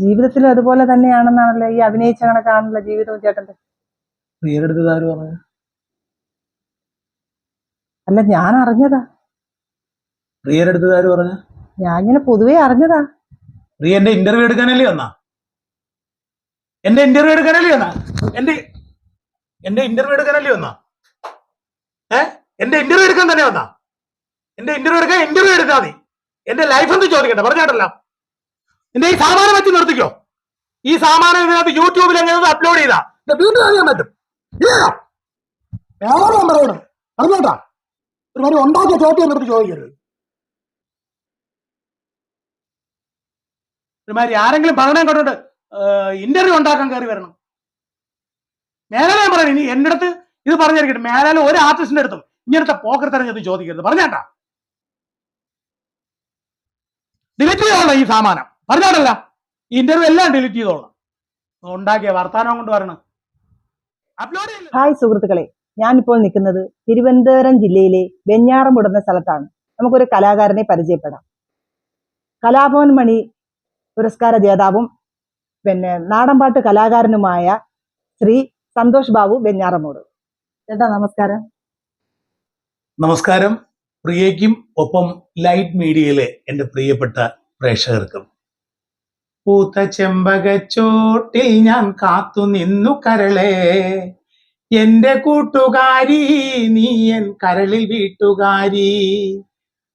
ജീവിതത്തിൽ അതുപോലെ തന്നെയാണെന്നാണല്ലോ, ഈ അഭിനയിച്ച കണക്കാണല്ലോ ജീവിതവും ചേട്ടന്റെ. പ്രിയയുടെ ആര് പറഞ്ഞു? അല്ല, ഞാൻ അറിഞ്ഞതാ. പ്രിയയുടെ ആര് പറഞ്ഞു? ഞാൻ ഇങ്ങനെ പൊതുവേ അറിഞ്ഞതാ. പ്രിയ എന്റെ ഇന്റർവ്യൂ എടുക്കാനല്ലേ വന്നാ? എന്റെ ഇന്റർവ്യൂ എടുക്കാനല്ലേ വന്നാ? എന്റെ ഇന്റർവ്യൂ എടുക്കാനല്ലേ വന്നാ? എന്റെ ഇന്റർവ്യൂ എടുക്കാൻ തന്നെ വന്നാ? എന്റെ ഇന്റർവ്യൂ എടുത്താൽ മതി. എന്റെ ലൈഫ് എന്ത് ചോദിക്കട്ടെ, പറഞ്ഞാട്ടല്ല. എന്റെ ഈ സാമാനം വെച്ച് നിർത്തിക്കോ. ഈ സാമാനം ഇതിനകത്ത് യൂട്യൂബിൽ എങ്ങനെ അപ്ലോഡ് ചെയ്താ വീട്ടിൽ അറിയാൻ പറ്റും. പറഞ്ഞോട്ടാ, ഒരുമാതിരി ഉണ്ടാക്കിയ ചോദ്യം എടുത്ത് ചോദിക്കരുത്. ഒരുമാതിരി ആരെങ്കിലും പഠനം കൊണ്ടിട്ട് ഇന്റർവ്യൂ ഉണ്ടാക്കാൻ കയറി വരണം. മേലാലെ ഞാൻ പറയണേ, ഇനി എന്റെ അടുത്ത് ഇത് പറഞ്ഞിരിക്കട്ടെ, മേലാലെ ഒരു ആർട്ടിസ്റ്റിന്റെ അടുത്തും ഇങ്ങനത്തെ പോക്കർ തെരഞ്ഞെടുത്ത് ചോദിക്കരുത്. പറഞ്ഞാട്ടാ, ഡിലീറ്റ് ചെയ്തോളാം ഈ സാമാനം. പറഞ്ഞാട്ടല്ല, ഈ ഇന്റർവ്യൂ എല്ലാം ഡിലീറ്റ് ചെയ്തോളാം. ഉണ്ടാക്കിയ വർത്താനം കൊണ്ട് വരണം. അപ്ലോഡ്. ഹായ് സുഹൃത്തുക്കളെ, ഞാനിപ്പോൾ നിൽക്കുന്നത് തിരുവനന്തപുരം ജില്ലയിലെ വെഞ്ഞാറമൂട് എന്ന സ്ഥലത്താണ്. നമുക്കൊരു കലാകാരനെ പരിചയപ്പെടാം. കലാഭവൻ മണി പുരസ്കാര ജേതാവും നാടൻപാട്ട് കലാകാരനുമായ ശ്രീ സന്തോഷ് ബാബു വെഞ്ഞാറമൂട്. ചേട്ടാ നമസ്കാരം. നമസ്കാരം. പ്രിയയ്ക്കും ഒപ്പം ലൈറ്റ് മീഡിയയിലെ എൻ്റെ പ്രിയപ്പെട്ട പ്രേക്ഷകർക്കും. പൂത്ത ചെമ്പകച്ചോട്ടിൽ ഞാൻ കാത്തു നിന്നു കരളെ, എന്റെ കൂട്ടുകാരി നീ എൻ കരളിൽ വീട്ടുകാരി.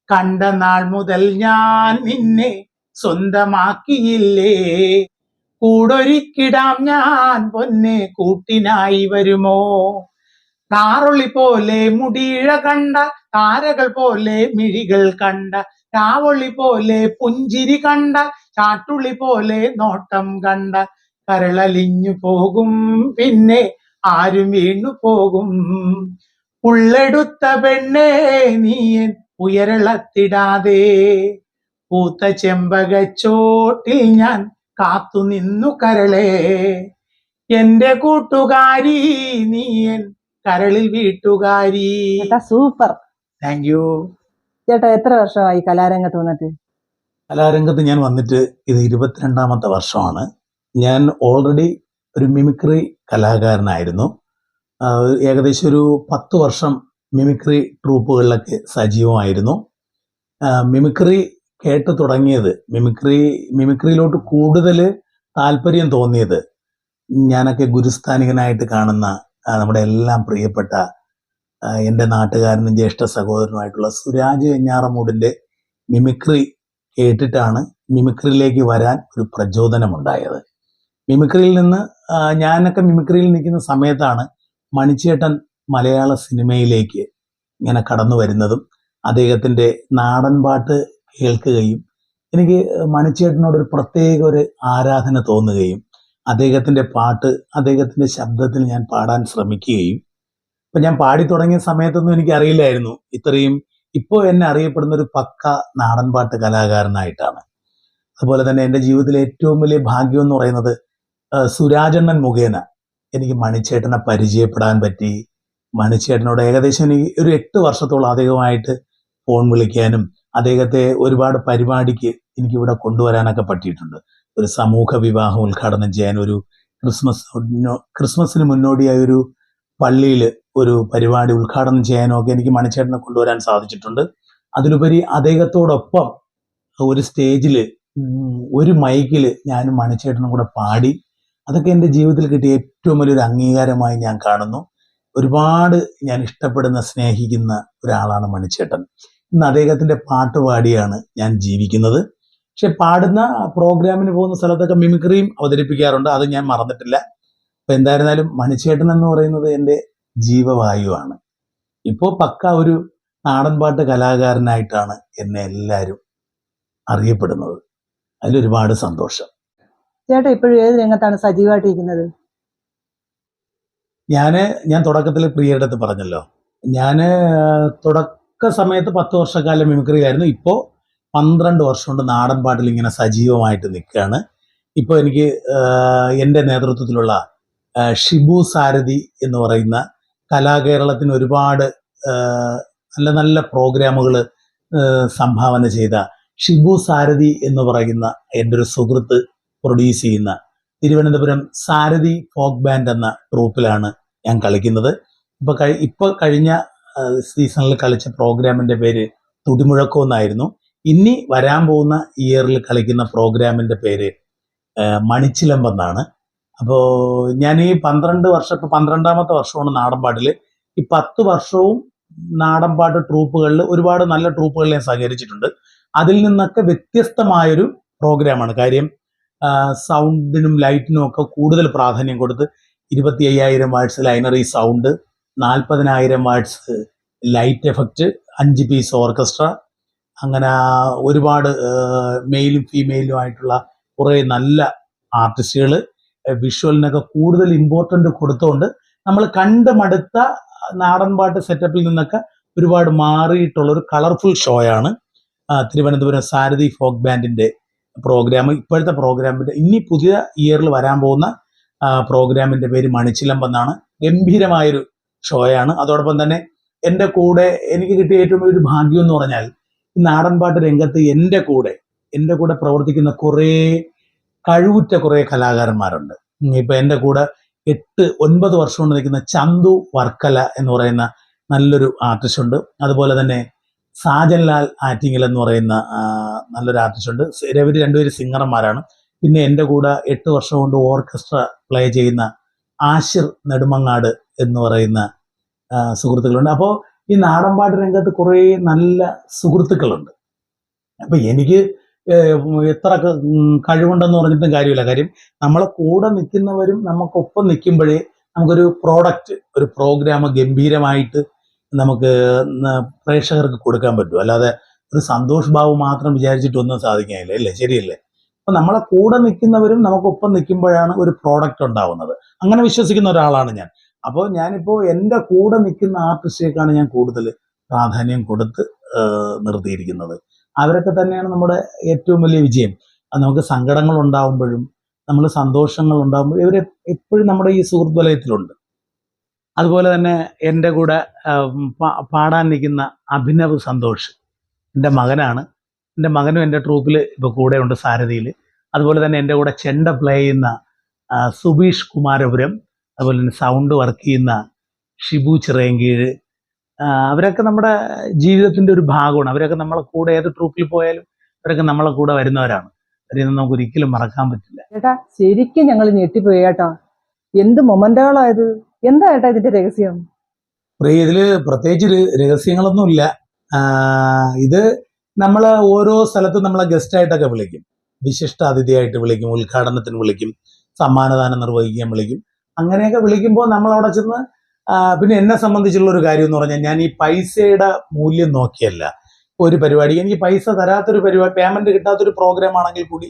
കണ്ട നാൾ മുതൽ ഞാൻ നിന്നെ സ്വന്തമാക്കിയില്ലേ, കൂടൊരുക്കിടാം ഞാൻ പൊന്നെ കൂട്ടിനായി വരുമോ. താറുള്ളി പോലെ മുടിയിഴ കണ്ട, താരകൾ പോലെ മിഴികൾ കണ്ട, രാവൊള്ളി പോലെ പുഞ്ചിരി കണ്ട, ചാട്ടുള്ളി പോലെ നോട്ടം കണ്ട, കരളലിഞ്ഞു പോകും പിന്നെ ആരും വീണു പോകും. ഉള്ളെടുത്ത പെണ്ണേ നീയൻ ഉയരളത്തിടാതെ, പൂത്ത ചെമ്പകച്ചോട്ടിൽ ഞാൻ കാത്തു നിന്നു കരളെ, എന്റെ കൂട്ടുകാരി നീയൻ കരളിൽ വീട്ടുകാരി. സൂപ്പർ, താങ്ക് യു ചേട്ടാ. എത്ര വർഷമായി കലാരംഗത്ത് വന്നിട്ട്? കലാരംഗത്ത് ഞാൻ വന്നിട്ട് ഇത് 22ാമത്തെ വർഷമാണ്. ഞാൻ ഓൾറെഡി ഒരു മിമിക്രി കലാകാരനായിരുന്നു. ഏകദേശം ഒരു 10 വർഷം മിമിക്രി ട്രൂപ്പുകളിലൊക്കെ സജീവമായിരുന്നു. മിമിക്രി കേട്ട് തുടങ്ങിയത്, മിമിക്രിയിലോട്ട് കൂടുതൽ താല്പര്യം തോന്നിയത് ഞാനൊക്കെ ഗുരുസ്ഥാനികനായിട്ട് കാണുന്ന നമ്മുടെ എല്ലാം പ്രിയപ്പെട്ട എൻ്റെ നാട്ടുകാരനും ജ്യേഷ്ഠ സഹോദരനുമായിട്ടുള്ള സുരാജ് വെഞ്ഞാറമൂടിൻ്റെ മിമിക്രി കേട്ടിട്ടാണ് മിമിക്രിയിലേക്ക് വരാൻ ഒരു പ്രചോദനമുണ്ടായത്. മിമിക്രിയിൽ നിന്ന് ഞാനൊക്കെ മിമിക്രിയിൽ നിൽക്കുന്ന സമയത്താണ് മണിച്ചേട്ടൻ മലയാള സിനിമയിലേക്ക് ഇങ്ങനെ കടന്നു വരുന്നതും അദ്ദേഹത്തിൻ്റെ നാടൻ പാട്ട് കേൾക്കുകയും എനിക്ക് മണിച്ചേട്ടനോടൊരു പ്രത്യേക ഒരു ആരാധന തോന്നുകയും അദ്ദേഹത്തിൻ്റെ പാട്ട് അദ്ദേഹത്തിൻ്റെ ശബ്ദത്തിൽ ഞാൻ പാടാൻ ശ്രമിക്കുകയും. ഇപ്പം ഞാൻ പാടി തുടങ്ങിയ സമയത്തൊന്നും എനിക്ക് അറിയില്ലായിരുന്നു ഇത്രയും ഇപ്പോൾ എന്നെ അറിയപ്പെടുന്ന ഒരു പക്ക നാടൻ പാട്ട് കലാകാരനായിട്ടാണ്. അതുപോലെ തന്നെ എൻ്റെ ജീവിതത്തിലെ ഏറ്റവും വലിയ ഭാഗ്യം എന്ന് പറയുന്നത് സുരാജണ്ണൻ മുഖേന എനിക്ക് മണിച്ചേട്ടനെ പരിചയപ്പെടാൻ പറ്റി. മണിച്ചേട്ടനോട് ഏകദേശം എനിക്ക് ഒരു 8 വർഷത്തോളം അദ്ദേഹമായിട്ട് ഫോൺ വിളിക്കാനും അദ്ദേഹത്തെ ഒരുപാട് പരിപാടിക്ക് എനിക്കിവിടെ കൊണ്ടുവരാനൊക്കെ പറ്റിയിട്ടുണ്ട്. ഒരു സമൂഹ വിവാഹം ഉദ്ഘാടനം ചെയ്യാൻ, ഒരു ക്രിസ്മസിന് മുന്നോടിയായ ഒരു പള്ളിയിൽ ഒരു പരിപാടി ഉദ്ഘാടനം ചെയ്യാനും ഒക്കെ എനിക്ക് മണിച്ചേട്ടനെ കൊണ്ടുവരാൻ സാധിച്ചിട്ടുണ്ട്. അതിലുപരി അദ്ദേഹത്തോടൊപ്പം ഒരു സ്റ്റേജിൽ ഒരു മൈക്കിൽ ഞാനും മണിച്ചേട്ടനും കൂടെ പാടി. അതൊക്കെ എൻ്റെ ജീവിതത്തിൽ കിട്ടിയ ഏറ്റവും വലിയൊരു അംഗീകാരമായി ഞാൻ കാണുന്നു. ഒരുപാട് ഞാൻ ഇഷ്ടപ്പെടുന്ന സ്നേഹിക്കുന്ന ഒരാളാണ് മണിച്ചേട്ടൻ. ഇന്ന് അദ്ദേഹത്തിൻ്റെ പാട്ട് പാടിയാണ് ഞാൻ ജീവിക്കുന്നത്. പക്ഷെ പാടുന്ന പ്രോഗ്രാമിന് പോകുന്ന സ്ഥലത്തൊക്കെ മിമിക്രിയും അവതരിപ്പിക്കാറുണ്ട്, അത് ഞാൻ മറന്നിട്ടില്ല. അപ്പം എന്തായിരുന്നാലും മണിച്ചേട്ടൻ എന്ന് പറയുന്നത് എൻ്റെ ജീവവായുവാണ്. ഇപ്പോൾ പക്ക ഒരു നാടൻപാട്ട് കലാകാരനായിട്ടാണ് എന്നെ എല്ലാവരും അറിയപ്പെടുന്നത്. അതിലൊരുപാട് സന്തോഷം. ചേട്ടാ ഇപ്പോഴും ഏത് രംഗത്താണ് സജീവമായിട്ടിരിക്കുന്നത്? ഞാൻ തുടക്കത്തിൽ പ്രിയയുടെ അടുത്ത് പറഞ്ഞല്ലോ, ഞാൻ തുടക്ക സമയത്ത് 10 വർഷക്കാലം മിമിക്രിയിലായിരുന്നു. ഇപ്പോൾ 12 വർഷം കൊണ്ട് നാടൻ പാട്ടിൽ ഇങ്ങനെ സജീവമായിട്ട് നിൽക്കുകയാണ്. ഇപ്പോൾ എനിക്ക് എൻ്റെ നേതൃത്വത്തിലുള്ള ഷിബു സാരഥി എന്ന് പറയുന്ന കലാകേരളത്തിന് ഒരുപാട് നല്ല നല്ല പ്രോഗ്രാമുകൾ സംഭാവന ചെയ്ത ഷിബു സാരഥി എന്ന് പറയുന്ന എൻ്റെ ഒരു സുഹൃത്ത് പ്രൊഡ്യൂസ് ചെയ്യുന്ന തിരുവനന്തപുരം സാരഥി ഫോക്ക് ബാൻഡ് എന്ന ട്രൂപ്പിലാണ് ഞാൻ കളിക്കുന്നത്. ഇപ്പോൾ കഴിഞ്ഞ സീസണിൽ കളിച്ച പ്രോഗ്രാമിൻ്റെ പേര് തുടിമുഴക്കം എന്നായിരുന്നു. ഇനി വരാൻ പോകുന്ന ഇയറിൽ കളിക്കുന്ന പ്രോഗ്രാമിൻ്റെ പേര് മണിച്ചിലമ്പെന്നാണ്. അപ്പോൾ ഞാൻ ഈ 12 വർഷം, ഇപ്പോൾ 12ാമത്തെ വർഷമാണ് നാടൻപാട്ടിൽ. ഈ 10 വർഷവും നാടൻപാട്ട് ട്രൂപ്പുകളിൽ ഒരുപാട് നല്ല ട്രൂപ്പുകളിൽ ഞാൻ സഹകരിച്ചിട്ടുണ്ട്. അതിൽ നിന്നൊക്കെ വ്യത്യസ്തമായൊരു പ്രോഗ്രാമാണ്. കാര്യം സൗണ്ടിനും ലൈറ്റിനും ഒക്കെ കൂടുതൽ പ്രാധാന്യം കൊടുത്ത് 25,000 watts line array sound, 40,000 watts light effect, 5 piece orchestra, അങ്ങനെ ഒരുപാട് മെയിലും ഫീമെയിലും ആയിട്ടുള്ള കുറേ നല്ല ആർട്ടിസ്റ്റുകൾ, വിഷ്വലിനൊക്കെ കൂടുതൽ ഇമ്പോർട്ടൻ്റ് കൊടുത്തുകൊണ്ട് നമ്മൾ കണ്ട് മടുത്ത നാടൻപാട്ട് സെറ്റപ്പിൽ നിന്നൊക്കെ ഒരുപാട് മാറിയിട്ടുള്ളൊരു കളർഫുൾ ഷോയാണ് തിരുവനന്തപുരം സാരഥി ഫോക്ക് ബാൻഡിൻ്റെ പ്രോഗ്രാം. ഇപ്പോഴത്തെ പ്രോഗ്രാമിൻ്റെ ഇനി പുതിയ ഇയറിൽ വരാൻ പോകുന്ന പ്രോഗ്രാമിൻ്റെ പേര് മണിച്ചിലമ്പെന്നാണ്. ഗംഭീരമായൊരു ഷോയാണ്. അതോടൊപ്പം തന്നെ എൻ്റെ കൂടെ എനിക്ക് കിട്ടിയ ഏറ്റവും വലിയൊരു ഭാഗ്യം എന്ന് പറഞ്ഞാൽ ഈ നാടൻപാട്ട് രംഗത്ത് എൻ്റെ കൂടെ പ്രവർത്തിക്കുന്ന കുറേ കഴിവുറ്റ കുറേ കലാകാരന്മാരുണ്ട്. ഇപ്പം എൻ്റെ കൂടെ 8-9 വർഷം കൊണ്ട് നിൽക്കുന്ന ചന്തു വർക്കല എന്ന് പറയുന്ന നല്ലൊരു ആർട്ടിസ്റ്റ് ഉണ്ട്. അതുപോലെ തന്നെ സാജൻലാൽ ആറ്റിങ്ങൽ എന്ന് പറയുന്ന നല്ലൊരു ആർട്ടിസ്റ്റ് ഉണ്ട്. ഇവർ രണ്ടുപേരും സിംഗർമാരാണ്. പിന്നെ എൻ്റെ കൂടെ 8 വർഷം കൊണ്ട് ഓർക്കസ്ട്ര പ്ലേ ചെയ്യുന്ന ആശിർ നെടുമങ്ങാട് എന്ന് പറയുന്ന സുഹൃത്തുക്കളുണ്ട്. അപ്പോൾ ഈ നാടൻപാട്ട് രംഗത്ത് കുറേ നല്ല സുഹൃത്തുക്കളുണ്ട്. അപ്പം എനിക്ക് എത്ര കഴിവുണ്ടെന്ന് പറഞ്ഞിട്ടും കാര്യമില്ല. കാര്യം നമ്മളെ കൂടെ നിൽക്കുന്നവരും നമുക്കൊപ്പം നിൽക്കുമ്പോഴേ നമുക്കൊരു പ്രോഡക്റ്റ്, ഒരു പ്രോഗ്രാം ഗംഭീരമായിട്ട് നമുക്ക് പ്രേക്ഷകർക്ക് കൊടുക്കാൻ പറ്റും. അല്ലാതെ ഒരു സന്തോഷ് ബാബു മാത്രം വിചാരിച്ചിട്ടൊന്നും സാധിക്കാനില്ല, അല്ലേ? ശരിയല്ലേ? അപ്പം നമ്മളെ കൂടെ നിൽക്കുന്നവരും നമുക്കൊപ്പം നിൽക്കുമ്പോഴാണ് ഒരു പ്രോഡക്റ്റ് ഉണ്ടാവുന്നത്. അങ്ങനെ വിശ്വസിക്കുന്ന ഒരാളാണ് ഞാൻ. അപ്പോൾ ഞാനിപ്പോൾ എൻ്റെ കൂടെ നിൽക്കുന്ന ആർട്ടിസ്റ്റേക്കാണ് ഞാൻ കൂടുതൽ പ്രാധാന്യം കൊടുത്ത് നിർത്തിയിരിക്കുന്നത്. അവരൊക്കെ തന്നെയാണ് നമ്മുടെ ഏറ്റവും വലിയ വിജയം. അത് നമുക്ക് സങ്കടങ്ങൾ ഉണ്ടാകുമ്പോഴും നമ്മൾ സന്തോഷങ്ങൾ ഉണ്ടാകുമ്പോഴും ഇവർ എപ്പോഴും നമ്മുടെ ഈ സുഹൃത്ത് വലയത്തിലുണ്ട്. അതുപോലെ തന്നെ എൻ്റെ കൂടെ പാടാൻ നിൽക്കുന്ന അഭിനവ് സന്തോഷ് എൻ്റെ മകനാണ്. എൻ്റെ മകനും എൻ്റെ ട്രൂപ്പിൽ ഇപ്പോൾ കൂടെ ഉണ്ട് സാരഥിയിൽ. അതുപോലെ തന്നെ എൻ്റെ കൂടെ ചെണ്ട പ്ലേ ചെയ്യുന്ന സുബീഷ് കുമാരപുരം, അതുപോലെ തന്നെ സൗണ്ട് വർക്ക് ചെയ്യുന്ന ഷിബു ചിറയൻകീഴ്, അവരൊക്കെ നമ്മുടെ ജീവിതത്തിൻ്റെ ഒരു ഭാഗമാണ്. അവരൊക്കെ നമ്മളെ കൂടെ ഏത് ട്രൂപ്പിൽ പോയാലും അവരൊക്കെ നമ്മളെ കൂടെ വരുന്നവരാണ്. അവരെയൊന്നും നമുക്ക് ഒരിക്കലും മറക്കാൻ പറ്റില്ല. ചേട്ടാ ശരിക്കും ഞങ്ങൾ ഞെട്ടിപ്പോയി കേട്ടോ. എന്ത് മൊമെന്റുകളായത്! എന്താ ചേട്ടാ ഇതിന്റെ രഹസ്യം? ഇതിൽ പ്രത്യേകിച്ച് രഹസ്യങ്ങളൊന്നുമില്ല. ഇത് നമ്മൾ ഓരോ സ്ഥലത്തും നമ്മളെ ഗസ്റ്റായിട്ടൊക്കെ വിളിക്കും, വിശിഷ്ട അതിഥിയായിട്ട് വിളിക്കും, ഉദ്ഘാടനത്തിന് വിളിക്കും, സമ്മാനദാനം നിർവഹിക്കാൻ വിളിക്കും. അങ്ങനെയൊക്കെ വിളിക്കുമ്പോൾ നമ്മളവിടെ ചെന്ന് പിന്നെ എന്നെ സംബന്ധിച്ചുള്ളൊരു കാര്യം എന്ന് പറഞ്ഞാൽ ഞാൻ ഈ പൈസയുടെ മൂല്യം നോക്കിയല്ല ഒരു പരിപാടി. എനിക്ക് പൈസ തരാത്തൊരു പരിപാടി, പേയ്മെൻറ്റ് കിട്ടാത്തൊരു പ്രോഗ്രാം ആണെങ്കിൽ കൂടി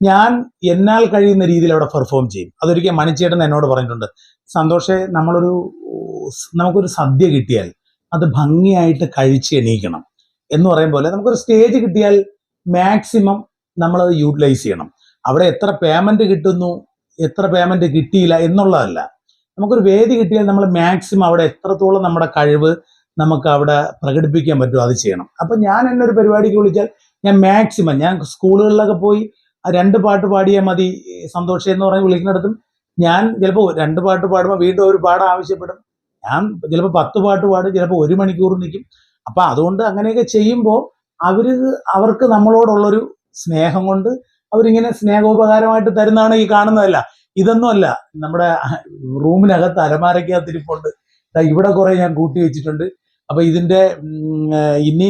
ഞാൻ എന്നാൽ കഴിയുന്ന രീതിയിൽ അവിടെ പെർഫോം ചെയ്യും. അതൊരിക്കൽ മണിച്ചേട്ടൻ എന്നോട് പറഞ്ഞിട്ടുണ്ട്, സന്തോഷേ നമുക്കൊരു സദ്യ കിട്ടിയാൽ അത് ഭംഗിയായിട്ട് കഴിച്ച് എണീക്കണം എന്ന് പറയും പോലെ നമുക്കൊരു സ്റ്റേജ് കിട്ടിയാൽ മാക്സിമം നമ്മളത് യൂട്ടിലൈസ് ചെയ്യണം. അവിടെ എത്ര പേയ്മെൻറ്റ് കിട്ടുന്നു, എത്ര പേയ്മെൻറ്റ് കിട്ടിയില്ല എന്നുള്ളതല്ല. നമുക്കൊരു വേദി കിട്ടിയാൽ നമ്മൾ മാക്സിമം അവിടെ എത്രത്തോളം നമ്മുടെ കഴിവ് നമുക്ക് അവിടെ പ്രകടിപ്പിക്കാൻ പറ്റുമോ അത് ചെയ്യണം. അപ്പം ഞാൻ എന്നെ ഒരു പരിപാടിക്ക് വിളിച്ചാൽ ഞാൻ മാക്സിമം, ഞാൻ സ്കൂളുകളിലൊക്കെ പോയി 2 പാട്ട് പാടിയാൽ മതി സന്തോഷം എന്ന് പറഞ്ഞ് വിളിക്കുന്നിടത്തും ഞാൻ ചിലപ്പോൾ 2 പാട്ട് പാടുമ്പോൾ വീണ്ടും ഒരു പാടാൻ ആവശ്യപ്പെടും. ഞാൻ ചിലപ്പോൾ 10 പാട്ട് പാടും, ചിലപ്പോൾ 1 മണിക്കൂർ നിൽക്കും. അപ്പം അതുകൊണ്ട് അങ്ങനെയൊക്കെ ചെയ്യുമ്പോൾ അവർക്ക് നമ്മളോടുള്ളൊരു സ്നേഹം കൊണ്ട് അവരിങ്ങനെ സ്നേഹോപകാരമായിട്ട് തരുന്നതാണ് ഈ കാണുന്നതല്ല. ഇതൊന്നുമല്ല, നമ്മുടെ റൂമിനകത്ത് അലമാരയ്ക്കകത്തിരിപ്പുണ്ട്. ഇവിടെ കുറേ ഞാൻ കൂട്ടി വെച്ചിട്ടുണ്ട്. അപ്പോൾ ഇതിൻ്റെ ഇനി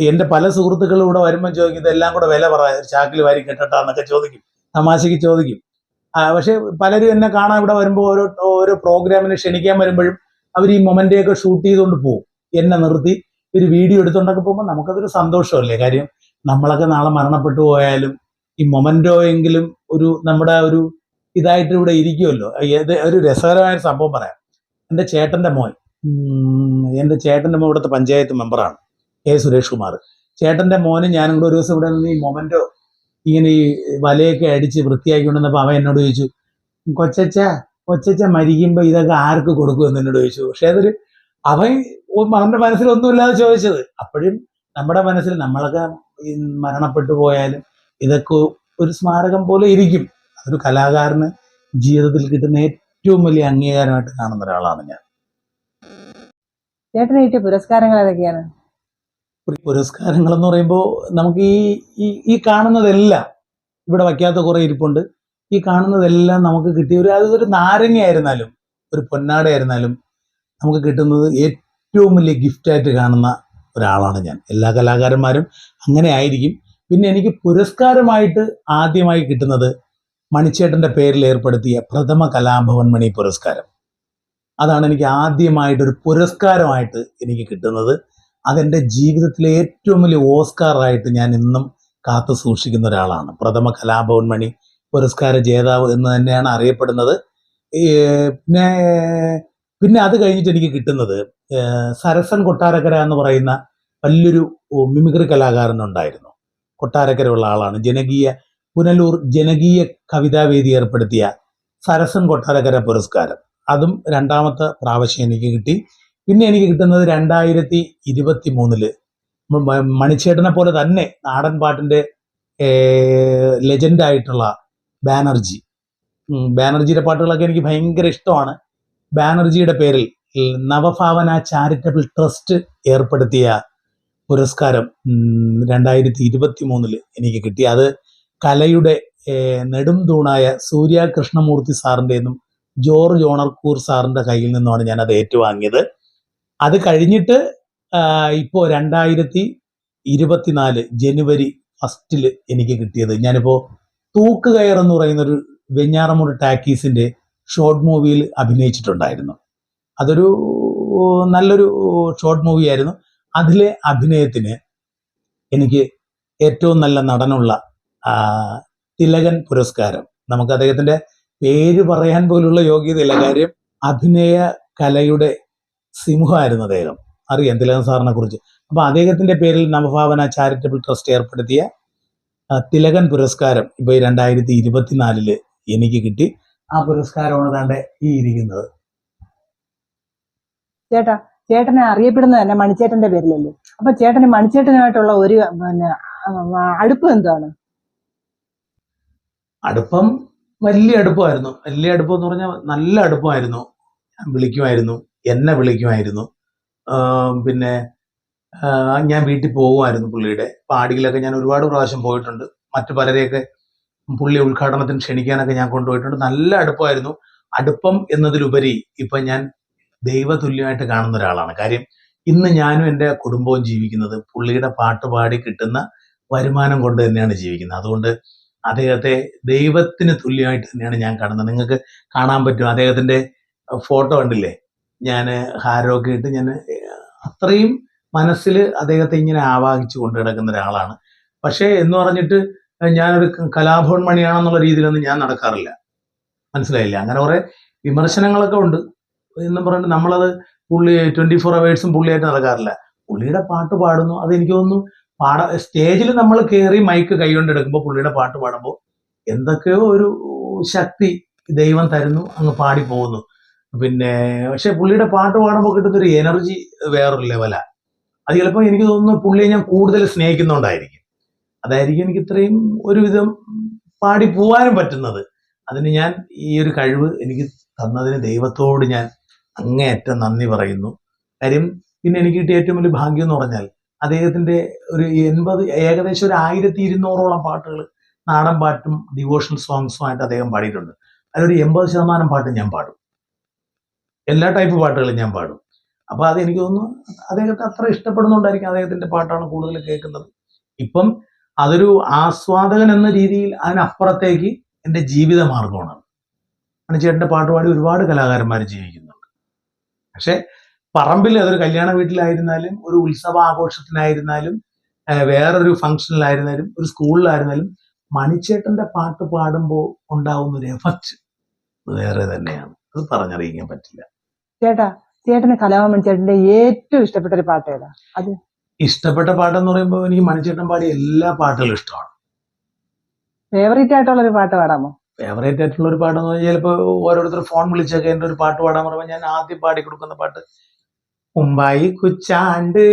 എൻ്റെ പല സുഹൃത്തുക്കളും ഇവിടെ വരുമ്പോൾ ചോദിക്കും, ഇതെല്ലാം കൂടെ വില പറയാം, ചാക്കിൽ വാരി കെട്ടട്ടാന്നൊക്കെ ചോദിക്കും, തമാശയ്ക്ക് ചോദിക്കും. പക്ഷേ പലരും എന്നെ കാണാൻ ഇവിടെ വരുമ്പോൾ ഓരോ പ്രോഗ്രാമിന് ക്ഷണിക്കാൻ വരുമ്പോഴും അവർ ഈ മൊമെൻ്റെയൊക്കെ ഷൂട്ട് ചെയ്തുകൊണ്ട് പോകും. എന്നെ നിർത്തി ഒരു വീഡിയോ എടുത്തുകൊണ്ടൊക്കെ പോകുമ്പോൾ നമുക്കതൊരു സന്തോഷമല്ലേ. കാര്യം നമ്മളൊക്കെ നാളെ മരണപ്പെട്ടു പോയാലും ഈ മൊമെൻ്റോ എങ്കിലും നമ്മുടെ ഒരു ഇതായിട്ട് ഇവിടെ ഇരിക്കുമല്ലോ. ഒരു രസകരമായ സംഭവം പറയാം. എൻ്റെ ചേട്ടൻ്റെ മോൻ ഇവിടുത്തെ പഞ്ചായത്ത് മെമ്പറാണ്, സുരേഷ് കുമാർ. ചേട്ടൻ്റെ മോനും ഞാനും കൂടെ ഒരു ദിവസം ഇവിടെ നിന്ന് ഈ മൊമെൻ്റോ ഇങ്ങനെ ഈ വലയൊക്കെ അടിച്ച് വൃത്തിയാക്കിക്കൊണ്ടിരുന്നപ്പോൾ അവൻ എന്നോട് ചോദിച്ചു, കൊച്ചച്ച മരിക്കുമ്പോൾ ഇതൊക്കെ ആർക്ക് കൊടുക്കുമെന്ന് എന്നോട് ചോദിച്ചു. പക്ഷെ അവൻ്റെ മനസ്സിലൊന്നുമില്ലാതെ ചോദിച്ചത്. അപ്പോഴും നമ്മുടെ മനസ്സിൽ നമ്മളൊക്കെ മരണപ്പെട്ടു പോയാലും ഇതൊക്കെ ഒരു സ്മാരകം പോലെ ഇരിക്കും. ഒരു കലാകാരന് ജീവിതത്തിൽ കിട്ടുന്ന ഏറ്റവും വലിയ അംഗീകാരമായിട്ട് കാണുന്ന ഒരാളാണ് ഞാൻ. ചേട്ടന് കിട്ടിയ പുരസ്കാരങ്ങൾ ഏതൊക്കെയാണ്? പുരസ്കാരങ്ങൾ എന്ന് പറയുമ്പോൾ നമുക്ക് ഈ കാണുന്നതെല്ലാം ഇവിടെ വയ്ക്കാത്ത കുറെ ഇരിപ്പുണ്ട്. ഈ കാണുന്നതെല്ലാം നമുക്ക് കിട്ടിയ അതൊരു നാരങ്ങയായിരുന്നാലും ഒരു പൊന്നാടയായിരുന്നാലും നമുക്ക് കിട്ടുന്നത് ഏറ്റവും വലിയ ഗിഫ്റ്റായിട്ട് കാണുന്ന ഒരാളാണ് ഞാൻ. എല്ലാ കലാകാരന്മാരും അങ്ങനെ ആയിരിക്കും. പിന്നെ എനിക്ക് പുരസ്കാരമായിട്ട് ആദ്യമായി കിട്ടുന്നത് മണിച്ചേട്ടൻ്റെ പേരിൽ ഏർപ്പെടുത്തിയ പ്രഥമ കലാഭവൻ മണി പുരസ്കാരം. അതാണ് എനിക്ക് ആദ്യമായിട്ടൊരു പുരസ്കാരമായിട്ട് എനിക്ക് കിട്ടുന്നത്. അതെൻ്റെ ജീവിതത്തിലെ ഏറ്റവും വലിയ ഓസ്കാറായിട്ട് ഞാൻ ഇന്നും കാത്തു സൂക്ഷിക്കുന്ന ഒരാളാണ്. പ്രഥമ കലാഭവൻ മണി പുരസ്കാര ജേതാവ് എന്ന് തന്നെയാണ് അറിയപ്പെടുന്നത്. പിന്നെ പിന്നെ അത് കഴിഞ്ഞിട്ട് എനിക്ക് കിട്ടുന്നത് സരസൻ കൊട്ടാരക്കര എന്ന് പറയുന്ന വലിയൊരു മിമിക്രി കലാകാരനുണ്ടായിരുന്നു. കൊട്ടാരക്കരയുള്ള ആളാണ്. പുനലൂർ ജനകീയ കവിതാവേദി ഏർപ്പെടുത്തിയ സരസൻ കൊട്ടാരക്കര പുരസ്കാരം. അതും രണ്ടാമത്തെ പ്രാവശ്യം എനിക്ക് കിട്ടി. പിന്നെ എനിക്ക് കിട്ടുന്നത് 2023 മണിച്ചേട്ടനെ പോലെ തന്നെ നാടൻ പാട്ടിൻ്റെ ലെജൻഡായിട്ടുള്ള ബാനർജിയുടെ പാട്ടുകളൊക്കെ എനിക്ക് ഭയങ്കര ഇഷ്ടമാണ്. ബാനർജിയുടെ പേരിൽ നവഭാവന ചാരിറ്റബിൾ ട്രസ്റ്റ് ഏർപ്പെടുത്തിയ പുരസ്കാരം 2023 എനിക്ക് കിട്ടി. അത് കലയുടെ നെടും തൂണായ സൂര്യ കൃഷ്ണമൂർത്തി സാറിൻ്റെ നിന്നും ജോർജ് ഓണർക്കൂർ സാറിൻ്റെ കയ്യിൽ നിന്നുമാണ് ഞാനത് ഏറ്റുവാങ്ങിയത്. അത് കഴിഞ്ഞിട്ട് ഇപ്പോൾ 2024 ജനുവരി 1 എനിക്ക് കിട്ടിയത്, ഞാനിപ്പോൾ തൂക്കുകയർ എന്ന് പറയുന്നൊരു വെഞ്ഞാറമൂട് ടാക്കീസിൻ്റെ ഷോർട്ട് മൂവിയിൽ അഭിനയിച്ചിട്ടുണ്ടായിരുന്നു. അതൊരു നല്ലൊരു ഷോർട്ട് മൂവിയായിരുന്നു. അതിലെ അഭിനയത്തിന് എനിക്ക് ഏറ്റവും നല്ല നടനുള്ള തിലകൻ പുരസ്കാരം. നമുക്ക് അദ്ദേഹത്തിൻ്റെ പേര് പറയാൻ പോലുള്ള യോഗ്യതയില്ല. കാര്യം അഭിനയ കലയുടെ സിംഹമായിരുന്നു അദ്ദേഹം. അറിയാം തിലകൻ സാറിനെ കുറിച്ച്. അപ്പോൾ അദ്ദേഹത്തിൻ്റെ പേരിൽ നവഭാവന ചാരിറ്റബിൾ ട്രസ്റ്റ് ഏർപ്പെടുത്തിയ തിലകൻ പുരസ്കാരം ഇപ്പോൾ 2024 എനിക്ക് കിട്ടി. ആ പുരസ്കാരമാണ് താണ്ടെ ഈ ഇരിക്കുന്നത്. ചേട്ടനെ അറിയപ്പെടുന്നത് തന്നെ മണിച്ചേട്ടന്റെ പേരിലല്ലേ? അപ്പൊ ചേട്ടന് മണിച്ചേട്ടനുമായിട്ടുള്ള ഒരു അടുപ്പം എന്താണ്? അടുപ്പം വലിയ അടുപ്പമായിരുന്നു. വലിയ അടുപ്പം എന്ന് പറഞ്ഞാൽ നല്ല അടുപ്പമായിരുന്നു. ഞാൻ വിളിക്കുമായിരുന്നു, എന്നെ വിളിക്കുമായിരുന്നു. പിന്നെ ഞാൻ വീട്ടിൽ പോകുമായിരുന്നു പുള്ളിയുടെ. പാടിയിലൊക്കെ ഞാൻ ഒരുപാട് പ്രാവശ്യം പോയിട്ടുണ്ട്. മറ്റു പലരെയൊക്കെ പുള്ളി ഉദ്ഘാടനത്തിന് ക്ഷണിക്കാനൊക്കെ ഞാൻ കൊണ്ടുപോയിട്ടുണ്ട്. നല്ല അടുപ്പമായിരുന്നു. അടുപ്പം എന്നതിലുപരി ഇപ്പം ഞാൻ ദൈവതുല്യമായിട്ട് കാണുന്ന ഒരാളാണ്. കാര്യം ഇന്ന് ഞാനും എൻ്റെ കുടുംബവും ജീവിക്കുന്നത് പുള്ളിയുടെ പാട്ട് പാടി കിട്ടുന്ന വരുമാനം കൊണ്ട് തന്നെയാണ് ജീവിക്കുന്നത്. അതുകൊണ്ട് അദ്ദേഹത്തെ ദൈവത്തിന് തുല്യമായിട്ട് തന്നെയാണ് ഞാൻ കാണുന്നത്. നിങ്ങൾക്ക് കാണാൻ പറ്റും, അദ്ദേഹത്തിൻ്റെ ഫോട്ടോ കണ്ടില്ലേ? ഞാൻ ഹാരമൊക്കെ ഇട്ട് ഞാൻ അത്രയും മനസ്സിൽ അദ്ദേഹത്തെ ഇങ്ങനെ ആവാഹിച്ച് കൊണ്ടു കിടക്കുന്ന ഒരാളാണ്. പക്ഷേ എന്ന് പറഞ്ഞിട്ട് ഞാനൊരു കലാഭവൻ മണിയാണെന്നുള്ള രീതിയിലൊന്നും ഞാൻ നടക്കാറില്ല. മനസ്സിലായില്ല? അങ്ങനെ കുറേ വിമർശനങ്ങളൊക്കെ ഉണ്ട് എന്നും പറഞ്ഞിട്ട് നമ്മളത് പുള്ളി 24 hours പുള്ളിയായിട്ട് നടക്കാറില്ല. പുള്ളിയുടെ പാട്ട് പാടുന്നു. അതെനിക്ക് തോന്നുന്നു സ്റ്റേജിൽ നമ്മൾ കയറി മൈക്ക് കൈകൊണ്ട് എടുക്കുമ്പോൾ പുള്ളിയുടെ പാട്ട് പാടുമ്പോൾ എന്തൊക്കെയോ ഒരു ശക്തി ദൈവം തരുന്നു, അങ്ങ് പാടി പോകുന്നു. പിന്നെ പക്ഷെ പുള്ളിയുടെ പാട്ട് പാടുമ്പോൾ കിട്ടുന്നൊരു എനർജി വേറൊരു ലെവലാണ്. അത് ചിലപ്പോൾ എനിക്ക് തോന്നുന്നു പുള്ളിയെ ഞാൻ കൂടുതൽ സ്നേഹിക്കുന്നുണ്ടായിരിക്കും. അതായിരിക്കും എനിക്ക് ഇത്രയും ഒരുവിധം പാടി പോവാനും പറ്റുന്നത്. അതിന് ഞാൻ ഈ ഒരു കഴിവ് എനിക്ക് തന്നതിന് ദൈവത്തോട് ഞാൻ അങ്ങേയറ്റം നന്ദി പറയുന്നു. കാര്യം പിന്നെ എനിക്ക് കിട്ടിയ ഏറ്റവും വലിയ ഭാഗ്യം എന്ന് പറഞ്ഞാൽ അദ്ദേഹത്തിൻ്റെ ഒരു ഏകദേശം 1200ഓളം പാട്ടുകൾ നാടൻ പാട്ടും ഡിവോഷണൽ സോങ്സുമായിട്ട് അദ്ദേഹം പാടിയിട്ടുണ്ട്. അതിലൊരു 80% പാട്ട് ഞാൻ പാടും. എല്ലാ ടൈപ്പ് പാട്ടുകളും ഞാൻ പാടും. അപ്പോൾ അതെനിക്ക് തോന്നുന്നു അദ്ദേഹത്തെ അത്ര ഇഷ്ടപ്പെടുന്നുണ്ടായിരിക്കും. അദ്ദേഹത്തിൻ്റെ പാട്ടാണ് കൂടുതൽ കേൾക്കുന്നത്. ഇപ്പം അതൊരു ആസ്വാദകൻ എന്ന രീതിയിൽ അതിനപ്പുറത്തേക്ക് എൻ്റെ ജീവിത മാർഗമാണ്. മണിച്ചേട്ടൻ്റെ പാട്ട് പാടി ഒരുപാട് കലാകാരന്മാർ ജീവിക്കുന്നുണ്ട്. പക്ഷെ പറമ്പിൽ അതൊരു കല്യാണ വീട്ടിലായിരുന്നാലും ഒരു ഉത്സവ ആഘോഷത്തിനായിരുന്നാലും വേറൊരു ഫംഗ്ഷനിലായിരുന്നാലും ഒരു സ്കൂളിലായിരുന്നാലും മണിച്ചേട്ടൻ്റെ പാട്ട് പാടുമ്പോൾ ഉണ്ടാവുന്ന ഒരു എഫക്റ്റ് വേറെ തന്നെയാണ്. അത് പറഞ്ഞറിയിക്കാൻ പറ്റില്ല. ചേട്ടന് കലാഭവൻ ചേട്ടന്റെ ഏറ്റവും ഇഷ്ടപ്പെട്ട ഒരു പാട്ട് ഏതാ? അത് ഇഷ്ടപ്പെട്ട പാട്ടെന്ന് പറയുമ്പോൾ എനിക്ക് മണിച്ചേട്ടൻ പാടിയ എല്ലാ പാട്ടുകളും ഇഷ്ടമാണ്. ഫേവറേറ്റ് ആയിട്ടുള്ള ഒരു പാട്ട് പാടാമോ? ഫേവറേറ്റ് ആയിട്ടുള്ള ഒരു പാട്ടെന്ന് പറഞ്ഞാൽ ചിലപ്പോൾ ഓരോരുത്തർ ഫോൺ വിളിച്ചൊക്കെ എൻ്റെ ഒരു പാട്ട് പാടാൻ പറയുമ്പോൾ ഞാൻ ആദ്യം പാടി കൊടുക്കുന്ന പാട്ട് മുമ്പായി കുച്ചാണ്ട്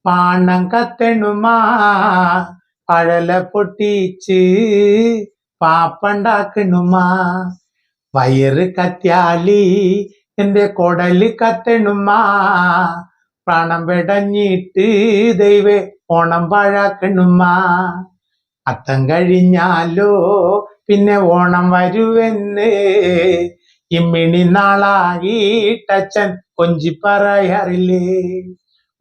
പാണം കത്തണുമാ പഴല പൊട്ടിച്ച് പാപ്പണ്ടാക്കണുമാ. വയറ് കത്യാലി എന്റെ കൊടല് കത്തണുമാ. പ്രാണം വെടഞ്ഞിട്ട് ദൈവേ ഓണം പാഴാക്കണുമാ. അത്തം കഴിഞ്ഞാലോ പിന്നെ ഓണം വരുവെന്ന് ഇമ്മിണി നാളായിട്ടച്ഛൻ കൊഞ്ചി പറയാറില്ലേ.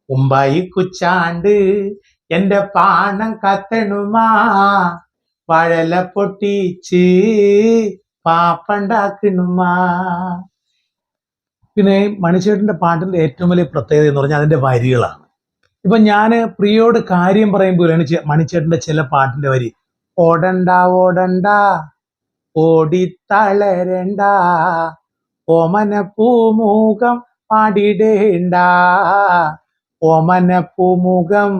ഉമ്പായി കുച്ചാണ്ട് എന്റെ പാണം കത്തണുമാ. വാഴല പൊട്ടിച്ച് പാപ്പണ്ടാക്കണുമാ. പിന്നെ മണിച്ചേട്ടന്റെ പാട്ടിന്റെ ഏറ്റവും വലിയ പ്രത്യേകത എന്ന് പറഞ്ഞാൽ അതിന്റെ വരികളാണ്. ഇപ്പൊ ഞാന് പ്രിയോട് കാര്യം പറയുമ്പോഴാണ് മണിച്ചേട്ടന്റെ ചില പാട്ടിന്റെ വരി. ഓടണ്ട ഓടണ്ട ഓടിത്തളരണ്ട, ഓമന പൂമുഖം പാടിടേണ്ട, ഓമന പൂമുഖം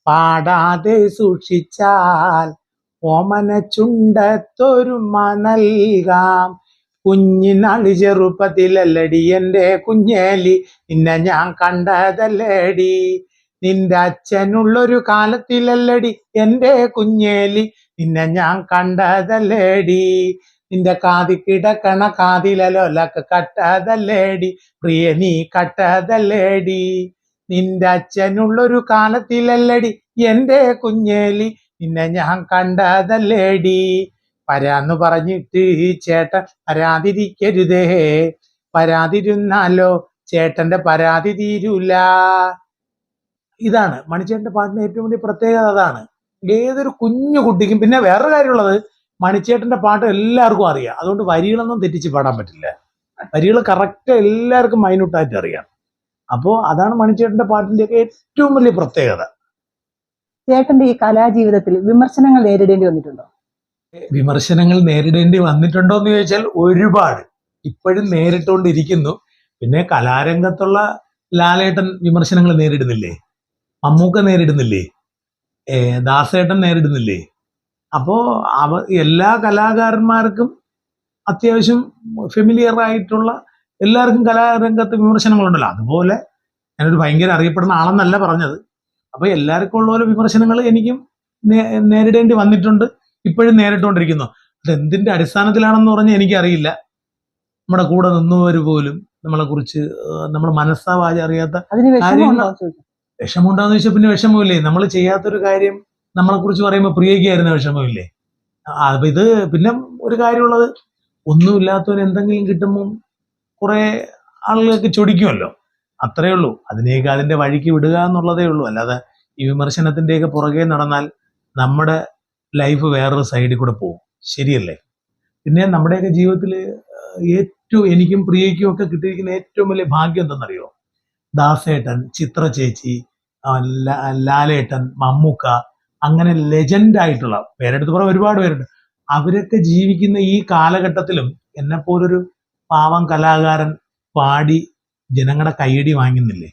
പാടാതെ സൂക്ഷിച്ചാൽ ഓമന ചുണ്ടത്തൊരുമ നൽകാം. കുഞ്ഞിനാള് ചെറുപ്പത്തിലല്ലടി എന്റെ കുഞ്ഞേലി നിന്നെ ഞാൻ കണ്ടതല്ലടി. നിന്റെ അച്ഛനുള്ളൊരു കാലത്തിലല്ലടി എന്റെ കുഞ്ഞേലി നിന്നെ ഞാൻ കണ്ടതല്ലേടി. നിന്റെ കാതി കിടക്കണ കാതിലൊലക്ക് കട്ടതല്ലേടി പ്രിയ നീ കട്ടതല്ലേടി. നിന്റെ അച്ഛനുള്ളൊരു കാലത്തിലല്ലടി എന്റെ കുഞ്ഞേലി നിന്നെ ഞാൻ കണ്ടതല്ലേടി. പരാന്ന് പറഞ്ഞിട്ട് ചേട്ടൻ പരാതിരിക്കരുതേ, പരാതിരുന്നാലോ ചേട്ടന്റെ പരാതി തീരൂല. ഇതാണ് മണിച്ചേട്ടന്റെ പാട്ടിന്റെ ഏറ്റവും വലിയ പ്രത്യേകത. അതാണ് ഏതൊരു കുഞ്ഞു കുട്ടിക്കും. പിന്നെ വേറൊരു കാര്യമുള്ളത്, മണിച്ചേട്ടന്റെ പാട്ട് എല്ലാവർക്കും അറിയാം. അതുകൊണ്ട് വരികളൊന്നും തെറ്റിച്ച് പാടാൻ പറ്റില്ല. വരികൾ കറക്റ്റ് എല്ലാവർക്കും മൈന്യൂട്ടായിട്ട് അറിയാം. അപ്പോൾ അതാണ് മണിച്ചേട്ടന്റെ പാട്ടിന്റെയൊക്കെ ഏറ്റവും വലിയ പ്രത്യേകത. ചേട്ടന്റെ ഈ കലാജീവിതത്തിൽ വിമർശനങ്ങൾ നേരിടേണ്ടി വന്നിട്ടുണ്ടോ? വിമർശനങ്ങൾ നേരിടേണ്ടി വന്നിട്ടുണ്ടോ എന്ന് ചോദിച്ചാൽ ഒരുപാട്, ഇപ്പോഴും നേരിട്ടുകൊണ്ടിരിക്കുന്നു. പിന്നെ കലാരംഗത്തുള്ള ലാലേട്ടൻ വിമർശനങ്ങൾ നേരിടുന്നില്ലേ, മമ്മൂക്ക നേരിടുന്നില്ലേ, ദാസേട്ടൻ നേരിടുന്നില്ലേ. അപ്പോ എല്ലാ കലാകാരന്മാർക്കും അത്യാവശ്യം ഫെമിലിയർ ആയിട്ടുള്ള എല്ലാവർക്കും കലാരംഗത്ത് വിമർശനങ്ങളുണ്ടല്ലോ. അതുപോലെ ഞാനൊരു ഭയങ്കര അറിയപ്പെടുന്ന ആളെന്നല്ല പറഞ്ഞത്. അപ്പൊ എല്ലാവർക്കും ഉള്ള പോലെ വിമർശനങ്ങൾ എനിക്കും നേരിടേണ്ടി വന്നിട്ടുണ്ട്, ഇപ്പോഴും നേരിട്ടുകൊണ്ടിരിക്കുന്നു. അത് എന്തിന്റെ അടിസ്ഥാനത്തിലാണെന്ന് പറഞ്ഞാൽ എനിക്കറിയില്ല. നമ്മുടെ കൂടെ നിന്നവർ പോലും നമ്മളെ കുറിച്ച് നമ്മൾ മനസ്സാവാതെ അറിയാത്ത വിഷമമുണ്ടാന്ന് ചോദിച്ചാൽ പിന്നെ വിഷമമില്ലേ. നമ്മൾ ചെയ്യാത്തൊരു കാര്യം നമ്മളെ കുറിച്ച് പറയുമ്പോൾ പ്രിയയ്ക്കായിരുന്ന വിഷമമില്ലേ. അപ്പൊ ഇത് പിന്നെ ഒരു കാര്യമുള്ളത്, ഒന്നുമില്ലാത്തവന് എന്തെങ്കിലും കിട്ടുമ്പോൾ കുറെ ആളുകൾക്ക് ചൊടിക്കുമല്ലോ, അത്രേ ഉള്ളൂ. അതിനെയൊക്കെ അതിന്റെ വഴിക്ക് വിടുക എന്നുള്ളതേ ഉള്ളൂ. അല്ലാതെ ഈ വിമർശനത്തിന്റെയൊക്കെ പുറകെ നടന്നാൽ നമ്മുടെ ലൈഫ് വേറൊരു സൈഡിൽ കൂടെ പോകും. ശരിയല്ലേ? പിന്നെ നമ്മുടെയൊക്കെ ജീവിതത്തിൽ ഏറ്റവും എനിക്കും പ്രിയയ്ക്കും ഒക്കെ കിട്ടിയിരിക്കുന്ന ഏറ്റവും വലിയ ഭാഗ്യം എന്തെന്നറിയോ? ദാസേട്ടൻ, ചിത്ര ചേച്ചി, ലാലേട്ടൻ, മമ്മൂക്ക, അങ്ങനെ ലെജൻഡ് ആയിട്ടുള്ള പേരെടുത്ത് പറയാൻ ഒരുപാട് പേരുണ്ട്. അവരൊക്കെ ജീവിക്കുന്ന ഈ കാലഘട്ടത്തിലും എന്നെപ്പോലൊരു പാവം കലാകാരൻ പാടി ജനങ്ങളുടെ കയ്യടി വാങ്ങുന്നില്ലേ?